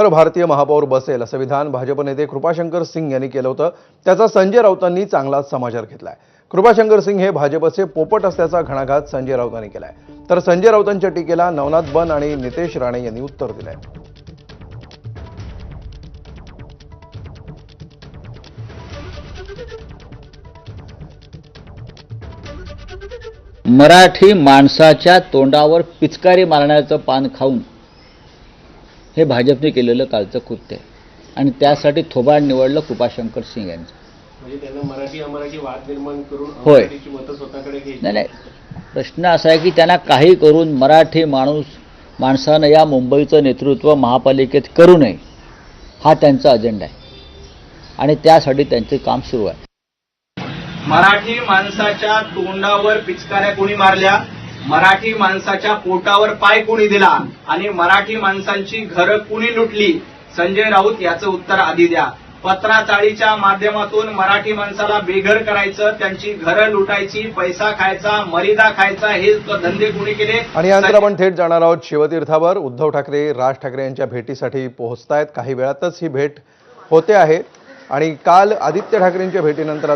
तर भारतीय महापौर बसेल असं विधान भाजप नेते कृपाशंकर सिंग यांनी केलं होतं. त्याचा संजय राऊतांनी चांगलाच समाचार घेतलाय. कृपाशंकर सिंग हे भाजपचे पोपट असल्याचा घणाघात संजय राऊतांनी केलाय. तर संजय राऊतांच्या टीकेला नवनाथ बन आणि नितेश राणे यांनी उत्तर दिलंय. मराठी माणसाच्या तोंडावर पिचकारी मारण्याचं पान खाऊन हे भाजपने केलेलं कालचं कृत्य आहे आणि त्यासाठी थोबाड निवडलं कृपाशंकर सिंग यांचं. म्हणजे त्यांना मराठी अमराठी वाद निर्माण करून होय. मराठीची मतं स्वतःकडे घ्यायची. नाही, प्रश्न असा आहे की त्यांना काही करून मराठी माणसानं या मुंबईचं नेतृत्व महापालिकेत करू नये हा त्यांचा अजेंडा आहे आणि त्यासाठी त्यांचे काम सुरू आहे. मराठी माणसाच्या तोंडावर पिचकाऱ्या कोणी मारल्या, मराठी माणसाच्या पोटावर पाय कोणी दिला आणि मराठी माणसांची घरं कोणी लुटली, संजय राऊत याचं उत्तर आधी द्या. पत्राचाळीच्या माध्यमातून मराठी माणसाला बेघर करायचं, त्यांची घरं लुटायची, पैसा खायचा, मर्यादा खायचा, हे धंदे कोणी केले. आणि यानंतर आपण थेट जाणार आहोत शिवतीर्थावर. उद्धव ठाकरे राज ठाकरे यांच्या भेटीसाठी पोहोचतायत. काही वेळातच ही भेट होते आहे आणि काल आदित्य ठाकरेंच्या भेटीनंतर